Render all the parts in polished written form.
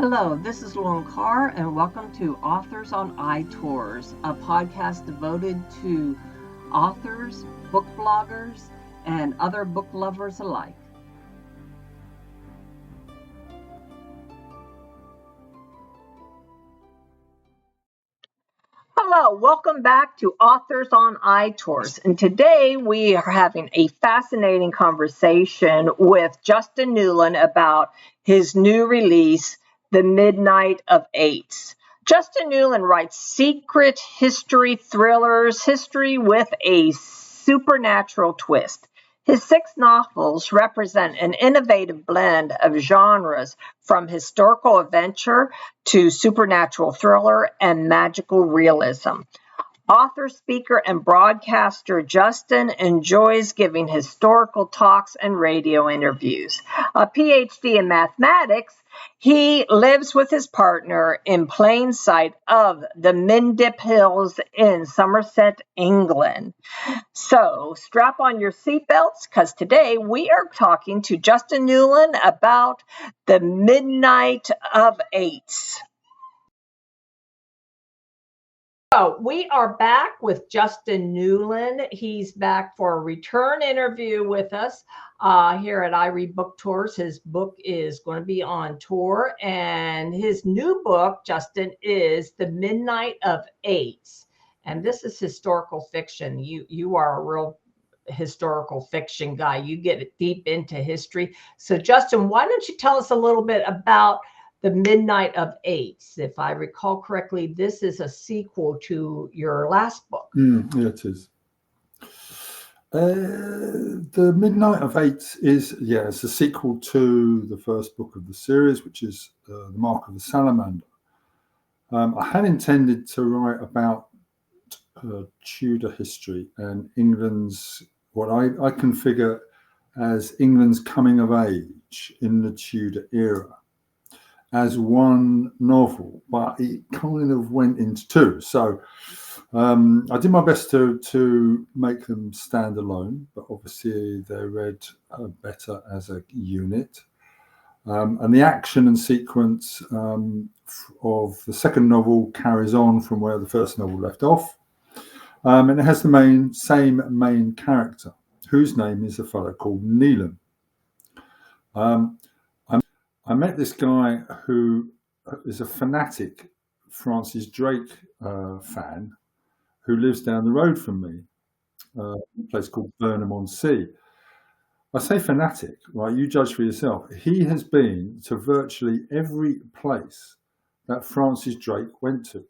Hello, this is Lauren Carr, and welcome to Authors on iTours, a podcast devoted to authors, book bloggers, and other book lovers alike. Hello, welcome back to Authors on iTours, and today we are having a fascinating conversation with Justin Newland about his new release, The Midnight of EIGHTS. Justin Newland writes secret history thrillers, history with a supernatural twist. His 6 novels represent an innovative blend of genres from historical adventure to supernatural thriller and magical realism. Author, speaker, and broadcaster Justin enjoys giving historical talks and radio interviews. A Ph.D. in mathematics, he lives with his partner in plain sight of the Mendip Hills in Somerset, England. So strap on your seatbelts, because today we are talking to Justin Newland about The Midnight of EIGHTS. So we are back with Justin Newland. He's back for a return interview with us here at I Read Book Tours. His book is going to be on tour, and his new book, Justin, is The Midnight of EIGHTS. And this is historical fiction. You are a real historical fiction guy. You get deep into history. So Justin, why don't you tell us a little bit about The Midnight of EIGHTS? If I recall correctly, this is a sequel to your last book. Yeah, it is. The Midnight of EIGHTS is, it's a sequel to the first book of the series, which is The Mark of the Salamander. I had intended to write about Tudor history and England's, what I configure as England's coming of age in the Tudor era, as one novel, but it kind of went into 2. So I did my best to make them stand alone, but obviously they read better as a unit. And the action and sequence of the second novel carries on from where the first novel left off. And it has the same main character, whose name is a fellow called Newland. I met this guy who is a fanatic Francis Drake fan, who lives down the road from me, a place called Burnham-on-Sea. I say fanatic, right? You judge for yourself. He has been to virtually every place that Francis Drake went to.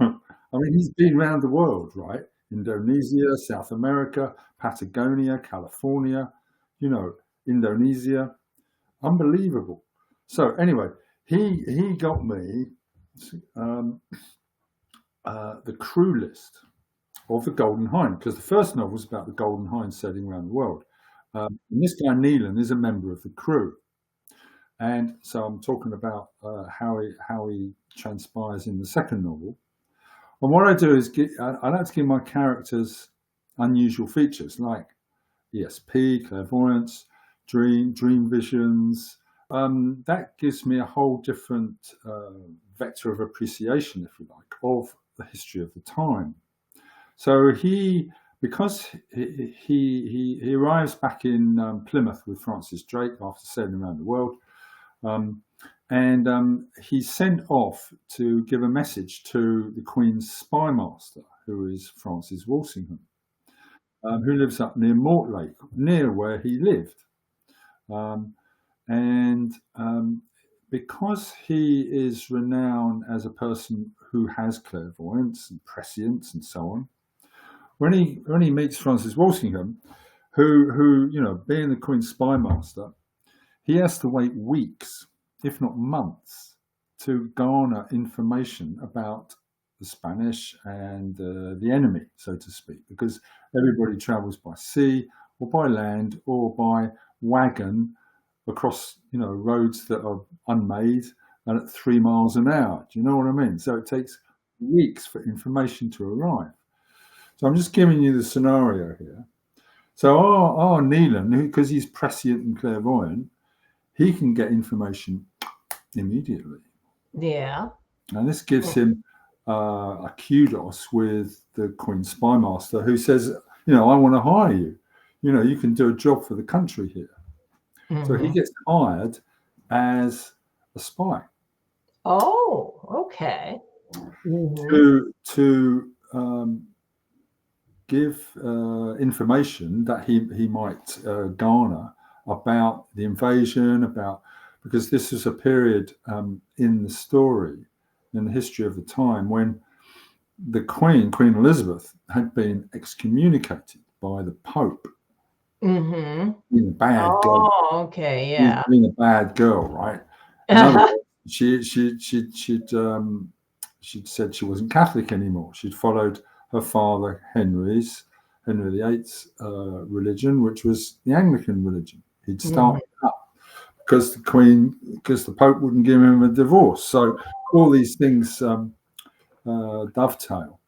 I mean, he's been around the world, right? Indonesia, South America, Patagonia, California, Indonesia. Unbelievable. So anyway, he got me the crew list of the Golden Hind, because the first novel was about the Golden Hind sailing around the world. And this guy Newland is a member of the crew, and so I'm talking about how he transpires in the second novel. And what I do is I like to give my characters unusual features like ESP, clairvoyance, dream visions. That gives me a whole different vector of appreciation, if you like, of the history of the time. So because he arrives back in Plymouth with Francis Drake after sailing around the world, and he's sent off to give a message to the Queen's spy master, who is Francis Walsingham, who lives up near Mortlake, near where he lived. Because he is renowned as a person who has clairvoyance and prescience and so on, when he meets Francis Walsingham, who being the Queen's spy master, he has to wait weeks, if not months, to garner information about the Spanish and the enemy, so to speak, because everybody travels by sea or by land or by wagon across roads that are unmade and at 3 miles an hour. Do you know what I mean? So it takes weeks for information to arrive. So I'm just giving you the scenario here. So our Newland, because he's prescient and clairvoyant, he can get information immediately. Yeah. And this gives him a kudos with the Queen's spymaster, who says, I want to hire you. You can do a job for the country here. So he gets hired as a spy. Oh, okay. To give information that he might garner about the invasion, because this was a period in the story, in the history of the time, when the Queen Elizabeth, had been excommunicated by the Pope. Being a bad girl. Oh, okay, yeah. Being a bad girl, right? In other words, she'd said she wasn't Catholic anymore. She'd followed her father Henry VIII's religion, which was the Anglican religion. He'd started up because the Pope wouldn't give him a divorce. So all these things dovetail.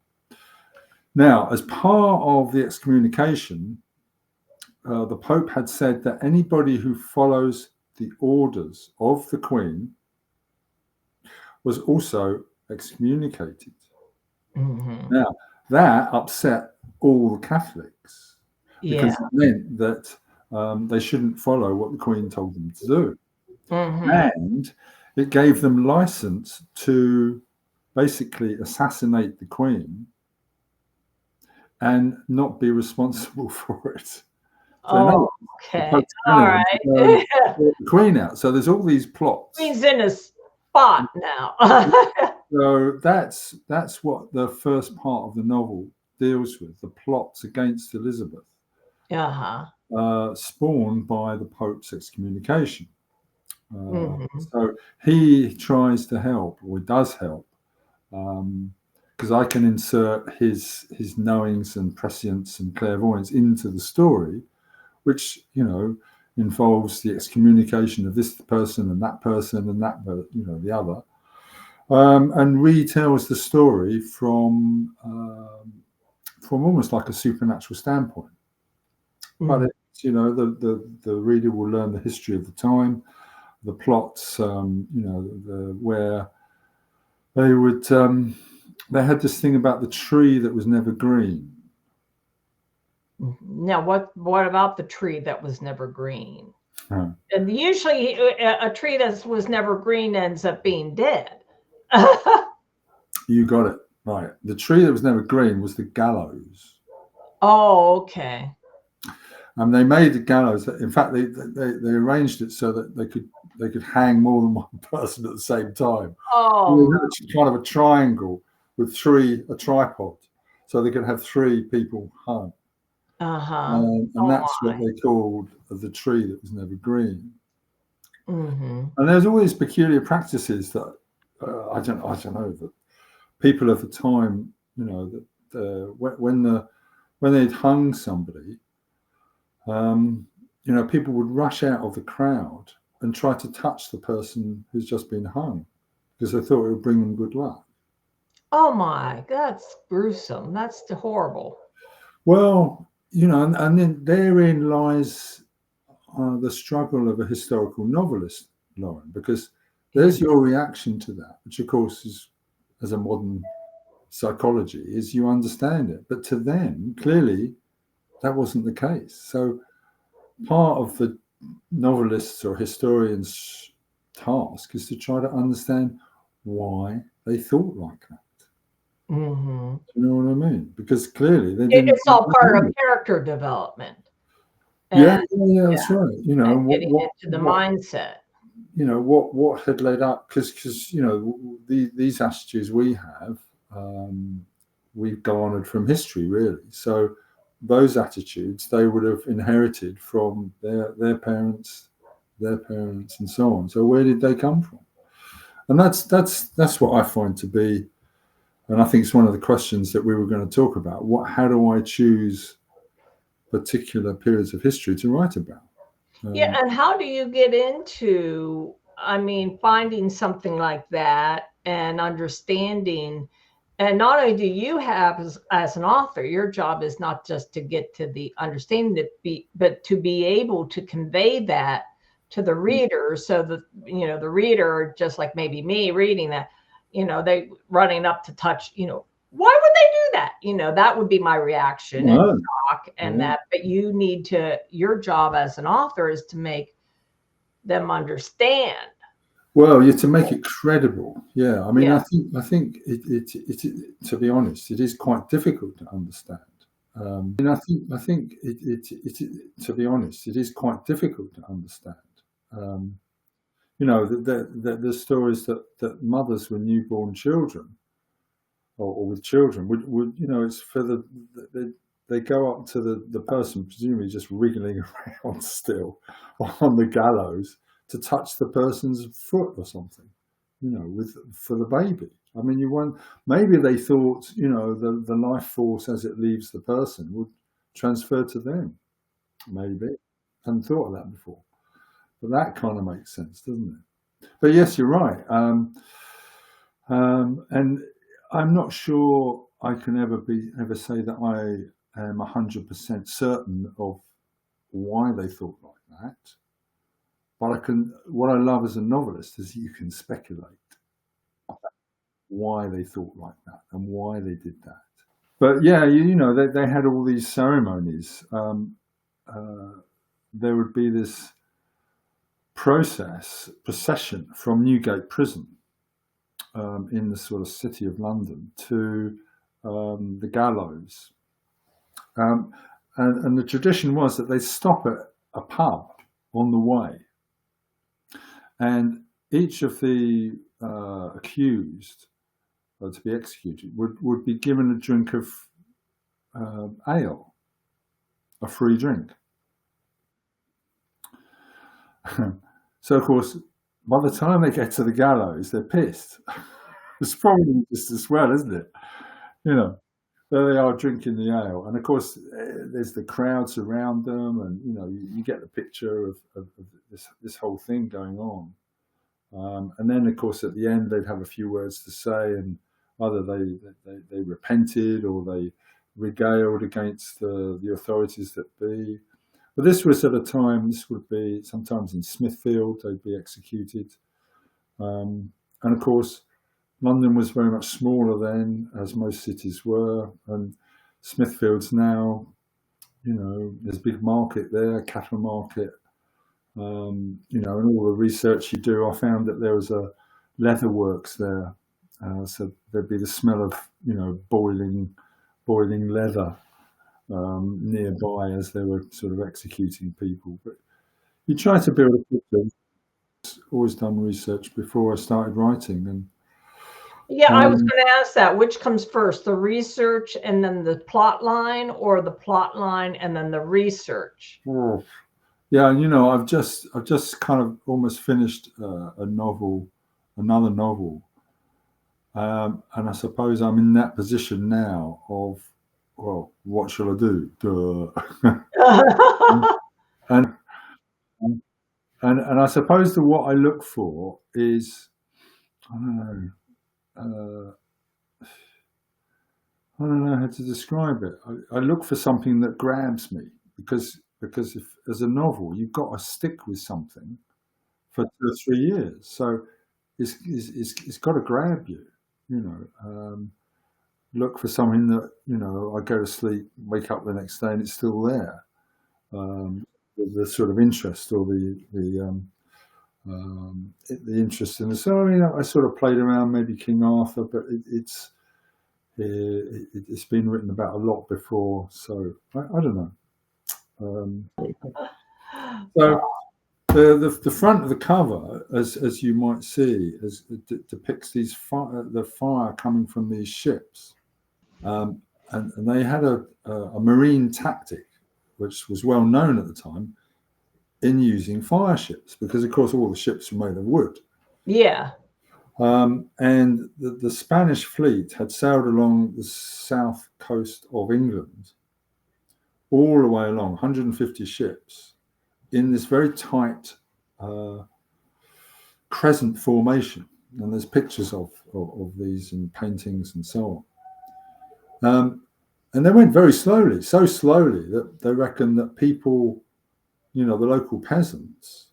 Now, as part of the excommunication, the Pope had said that anybody who follows the orders of the Queen was also excommunicated. Now, that upset all the Catholics because it meant that they shouldn't follow what the Queen told them to do. And it gave them license to basically assassinate the Queen and not be responsible for it. So okay. All right. The Queen out. So there's all these plots. Queen's in a spot now. So that's what the first part of the novel deals with, the plots against Elizabeth, spawned by the Pope's excommunication. So he tries to help, or does help, because I can insert his knowings and prescience and clairvoyance into the story, which involves the excommunication of this person and that person and that the other, and retells the story from almost like a supernatural standpoint. But it's, the reader will learn the history of the time, the plots, where they would they had this thing about the tree that was never green. Now, what about the tree that was never green? And usually a tree that was never green ends up being dead. You got it right. The tree that was never green was the gallows. Oh, okay. And they made the gallows. In fact, they arranged it so that they could hang more than one person at the same time. Oh, kind of a triangle with a tripod, so they could have three people hung. And that's what they called the tree that was never green. And there's all these peculiar practices that I don't know, that people of the time, when they'd hung somebody, people would rush out of the crowd and try to touch the person who's just been hung because they thought it would bring them good luck. Oh my, that's gruesome. That's horrible. Well, and then therein lies the struggle of a historical novelist, Lauren, because there's your reaction to that, which of course is, as a modern psychology, is you understand it. But to them, clearly, that wasn't the case. So part of the novelist's or historian's task is to try to understand why they thought like that. You know what I mean? Because clearly they didn't. It's all part of character development. Yeah, that's right. Getting into the mindset. What had led up, because these attitudes we have, we've garnered from history, really. So those attitudes they would have inherited from their parents, and so on. So where did they come from? And that's what I find to be. And I think it's one of the questions that we were going to talk about. How do I choose particular periods of history to write about? And how do you get into, finding something like that and understanding? And not only do you have, as an author, your job is not just to get to the understanding, but to be able to convey that to the reader, so that, you know, the reader, just like maybe me reading that, you know, they running up to touch, you know, why would they do that? You know, that would be my reaction and shock and that. But you need to, your job as an author is to make them understand. Well, to make it credible. Yeah, I mean, I think it to be honest, it is quite difficult to understand. And I think to be honest, it is quite difficult to understand. You know, the stories that mothers with newborn children or with children would, you know, it's for they go up to the person presumably just wriggling around still on the gallows to touch the person's foot or something, you know, for the baby. I mean, maybe they thought, you know, the life force as it leaves the person would transfer to them. Maybe. Hadn't thought of that before. But that kind of makes sense, doesn't it? But yes, you're right. And I'm not sure I can ever say that I am 100% certain of why they thought like that. But what I love as a novelist is you can speculate why they thought like that and why they did that. But yeah, you know, they had all these ceremonies. There would be this procession from Newgate Prison in the sort of city of London to the gallows. And the tradition was that they'd stop at a pub on the way. And each of the accused to be executed would be given a drink of ale, a free drink. So, of course, by the time they get to the gallows, they're pissed. It's probably just as well, isn't it? You know, there they are drinking the ale. And, of course, there's the crowds around them. And, you know, you get the picture of this whole thing going on. And then, of course, at the end, they'd have a few words to say. And either they repented or they regaled against the authorities that be. But this was at a time, this would be sometimes in Smithfield, they'd be executed. And of course, London was very much smaller then, as most cities were. And Smithfield's now, you know, there's a big market there, cattle market. You know, and all the research you do, I found that there was a leather works there. So there'd be the smell of, you know, boiling leather nearby as they were sort of executing people. But you try to build a picture. I've always done research before I started writing. And yeah, I was going to ask that. Which comes first, the research and then the plot line, or the plot line and then the research? Yeah, and you know, I've just kind of almost finished another novel, and I suppose I'm in that position now of, well, what shall I do? and I suppose that what I look for is, I don't know how to describe it. I look for something that grabs me, because if, as a novel, you've got to stick with something for 2 or 3 years. So it's got to grab you, you know. Look for something that, you know, I go to sleep, wake up the next day and it's still there. The sort of interest or the interest in it. So, I mean, I sort of played around maybe King Arthur, but it's been written about a lot before. So I don't know. So the front of the cover, as you might see, depicts the fire coming from these ships, and they had a marine tactic, which was well known at the time, in using fire ships, because of course all the ships were made of wood. Yeah. And the Spanish fleet had sailed along the south coast of England, all the way along, 150 ships, in this very tight crescent formation. And there's pictures of these in paintings and so on. And they went very slowly, so slowly that they reckon that people, you know, the local peasants,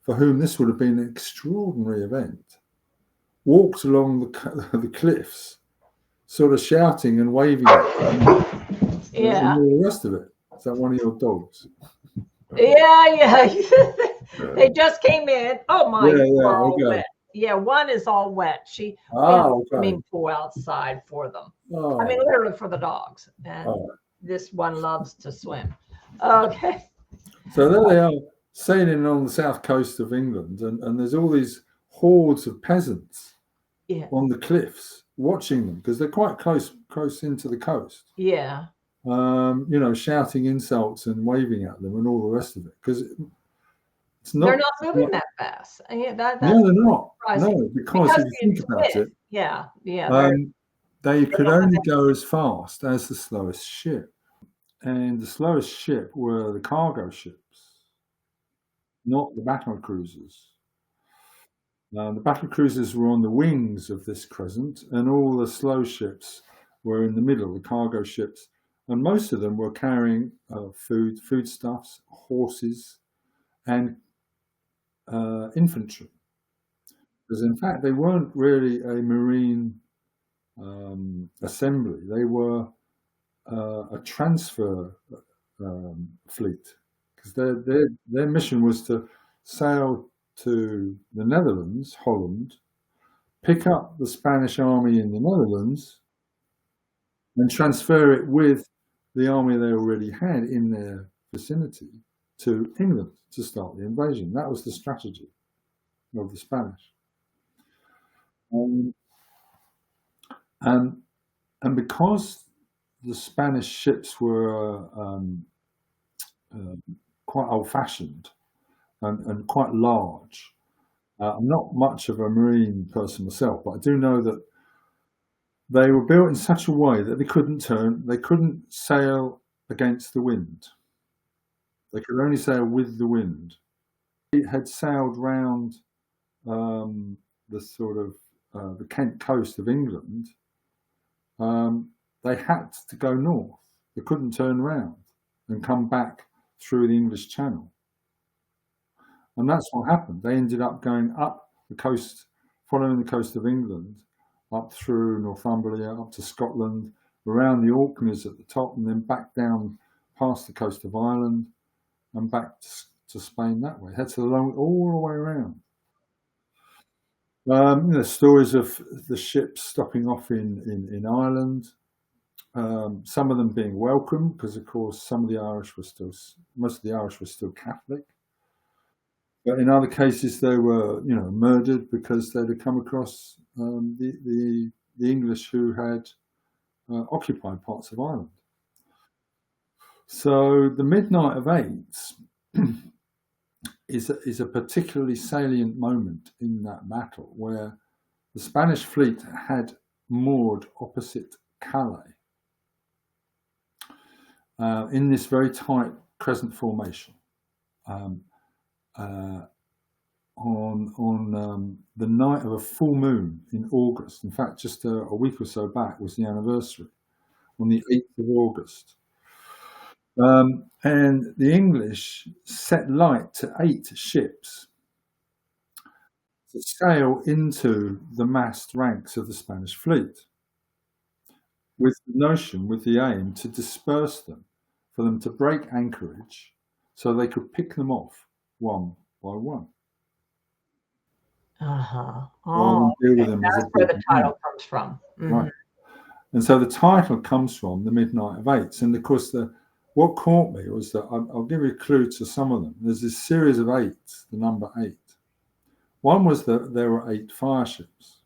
for whom this would have been an extraordinary event, walked along the cliffs, sort of shouting and waving and all the rest of it. Is that one of your dogs? Yeah. They just came in. Oh my! All okay. wet. Yeah, one is all wet. We have a swimming pool outside for them. I mean, literally for the dogs. And this one loves to swim. Okay. So there they are, sailing on the south coast of England, and there's all these hordes of peasants on the cliffs watching them because they're quite close into the coast. Yeah. Shouting insults and waving at them and all the rest of it because it's not. They're not moving that fast. Yeah, no, they're not. Surprising. No, because if you think about it, they could only go as fast as the slowest ship, and the slowest ship were the cargo ships, not the battle cruisers. The battle cruisers were on the wings of this crescent, and all the slow ships were in the middle, the cargo ships. And most of them were carrying foodstuffs, horses, and infantry. Because in fact, they weren't really a marine assembly. They were a transfer fleet. Because their mission was to sail to the Netherlands, Holland, pick up the Spanish army in the Netherlands, and transfer it with the army they already had in their vicinity to England to start the invasion. That was the strategy of the Spanish. And because the Spanish ships were quite old-fashioned and quite large, I'm not much of a marine person myself, but I do know that they were built in such a way that they couldn't sail against the wind. They could only sail with the wind. It had sailed round the sort of the Kent coast of England. They had to go north. They couldn't turn around and come back through the English Channel. And that's what happened. They ended up going up the coast, following the coast of England, up through Northumbria, up to Scotland, around the Orkneys at the top, and then back down past the coast of Ireland and back to Spain that way. Had to all the way around. Stories of the ships stopping off in Ireland, some of them being welcome because, of course, most of the Irish were still Catholic. But in other cases, they were, murdered because they'd come across the English who had occupied parts of Ireland. So the midnight of EIGHTS is a particularly salient moment in that battle, where the Spanish fleet had moored opposite Calais in this very tight crescent formation. On the night of a full moon in August. In fact, just a week or so back was the anniversary, on the 8th of August. And the English set light to 8 ships to sail into the massed ranks of the Spanish fleet, with the aim to disperse them, for them to break anchorage so they could pick them off one by one. Oh, that's where the title comes from. Mm-hmm. Right. And so the title comes from the Midnight of EIGHTS. And of course, what caught me was that I'll give you a clue to some of them. There's this series of 8s, the number 8. One was that there were 8 fire ships.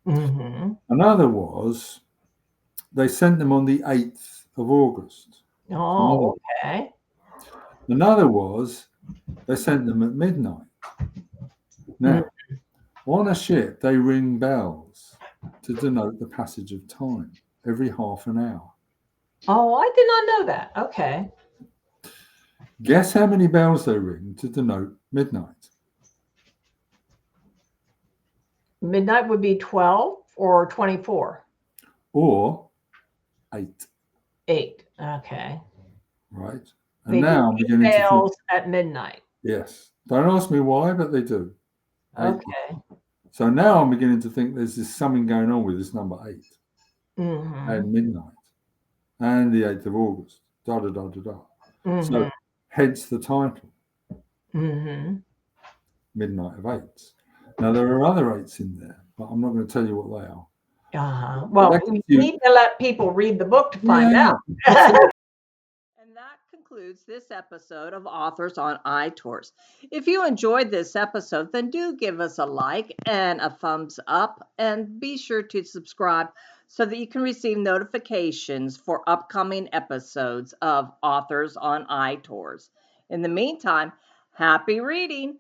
Mm-hmm. Another was they sent them on the 8th of August. Oh, okay. Another was they sent them at midnight. Now, on a ship, they ring bells to denote the passage of time every half an hour. Oh, I did not know that. Okay. Guess how many bells they ring to denote midnight? Midnight would be 12 or 24? Or 8. 8. Okay. Right. And they now I'm beginning bells at midnight. Yes. Don't ask me why, but they do. 8. Okay. So now I'm beginning to think there's something going on with this number 8 Mm-hmm. and midnight and the 8th of August. Da da da da da. Mm-hmm. So hence the title, Mm-hmm. Midnight of Eights. Now there are other 8s in there, but I'm not going to tell you what they are. Well, we need to let people read the book to find out. And that concludes this episode of Authors on iTours. If you enjoyed this episode, then do give us a like and a thumbs up, and be sure to subscribe so that you can receive notifications for upcoming episodes of Authors on iTours. In the meantime, happy reading!